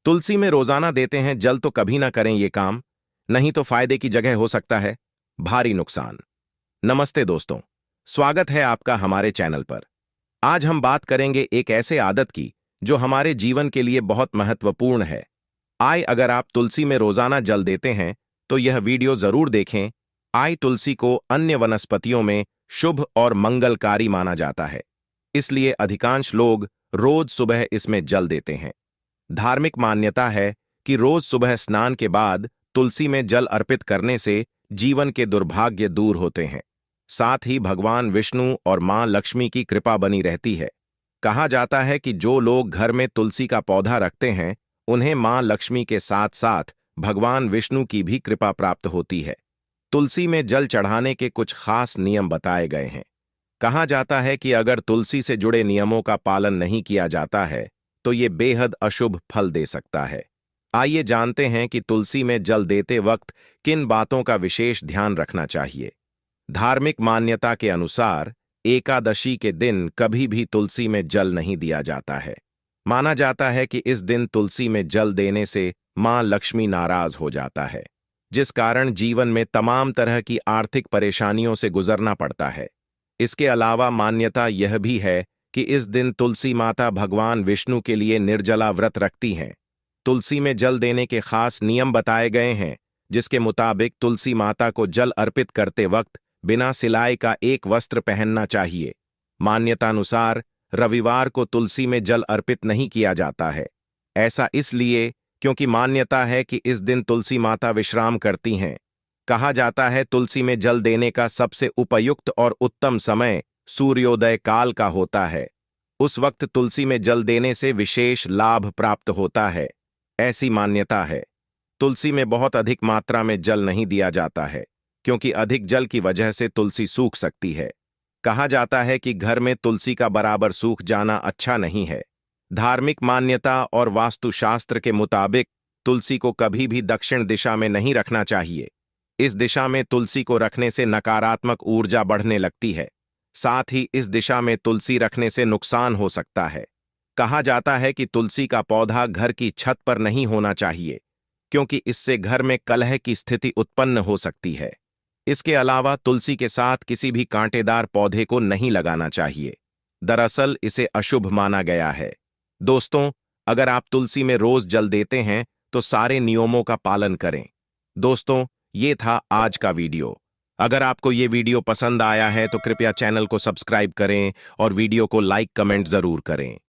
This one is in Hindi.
तुलसी में रोजाना देते हैं जल तो कभी ना करें ये काम, नहीं तो फायदे की जगह हो सकता है भारी नुकसान। नमस्ते दोस्तों, स्वागत है आपका हमारे चैनल पर। आज हम बात करेंगे एक ऐसे आदत की जो हमारे जीवन के लिए बहुत महत्वपूर्ण है। अगर आप तुलसी में रोजाना जल देते हैं तो यह वीडियो जरूर देखें। तुलसी को अन्य वनस्पतियों में शुभ और मंगलकारी माना जाता है, इसलिए अधिकांश लोग रोज सुबह इसमें जल देते हैं। धार्मिक मान्यता है कि रोज सुबह स्नान के बाद तुलसी में जल अर्पित करने से जीवन के दुर्भाग्य दूर होते हैं। साथ ही भगवान विष्णु और मां लक्ष्मी की कृपा बनी रहती है। कहा जाता है कि जो लोग घर में तुलसी का पौधा रखते हैं उन्हें मां लक्ष्मी के साथ साथ भगवान विष्णु की भी कृपा प्राप्त होती है। तुलसी में जल चढ़ाने के कुछ खास नियम बताए गए हैं। कहा जाता है कि अगर तुलसी से जुड़े नियमों का पालन नहीं किया जाता है तो ये बेहद अशुभ फल दे सकता है। आइए जानते हैं कि तुलसी में जल देते वक्त किन बातों का विशेष ध्यान रखना चाहिए। धार्मिक मान्यता के अनुसार एकादशी के दिन कभी भी तुलसी में जल नहीं दिया जाता है। माना जाता है कि इस दिन तुलसी में जल देने से मां लक्ष्मी नाराज हो जाता है, जिस कारण जीवन में तमाम तरह की आर्थिक परेशानियों से गुजरना पड़ता है। इसके अलावा मान्यता यह भी है कि इस दिन तुलसी माता भगवान विष्णु के लिए निर्जला व्रत रखती हैं। तुलसी में जल देने के खास नियम बताए गए हैं, जिसके मुताबिक तुलसी माता को जल अर्पित करते वक्त बिना सिलाई का एक वस्त्र पहनना चाहिए। मान्यतानुसार रविवार को तुलसी में जल अर्पित नहीं किया जाता है। ऐसा इसलिए क्योंकि मान्यता है कि इस दिन तुलसी माता विश्राम करती हैं। कहा जाता है तुलसी में जल देने का सबसे उपयुक्त और उत्तम समय सूर्योदय काल का होता है। उस वक्त तुलसी में जल देने से विशेष लाभ प्राप्त होता है, ऐसी मान्यता है। तुलसी में बहुत अधिक मात्रा में जल नहीं दिया जाता है, क्योंकि अधिक जल की वजह से तुलसी सूख सकती है। कहा जाता है कि घर में तुलसी का बराबर सूख जाना अच्छा नहीं है। धार्मिक मान्यता और वास्तुशास्त्र के मुताबिक तुलसी को कभी भी दक्षिण दिशा में नहीं रखना चाहिए। इस दिशा में तुलसी को रखने से नकारात्मक ऊर्जा बढ़ने लगती है। साथ ही इस दिशा में तुलसी रखने से नुकसान हो सकता है। कहा जाता है कि तुलसी का पौधा घर की छत पर नहीं होना चाहिए, क्योंकि इससे घर में कलह की स्थिति उत्पन्न हो सकती है। इसके अलावा तुलसी के साथ किसी भी कांटेदार पौधे को नहीं लगाना चाहिए। दरअसल इसे अशुभ माना गया है। दोस्तों, अगर आप तुलसी में रोज जल देते हैं तो सारे नियमों का पालन करें। दोस्तों, ये था आज का वीडियो। अगर आपको ये वीडियो पसंद आया है तो कृपया चैनल को सब्सक्राइब करें और वीडियो को लाइक कमेंट जरूर करें।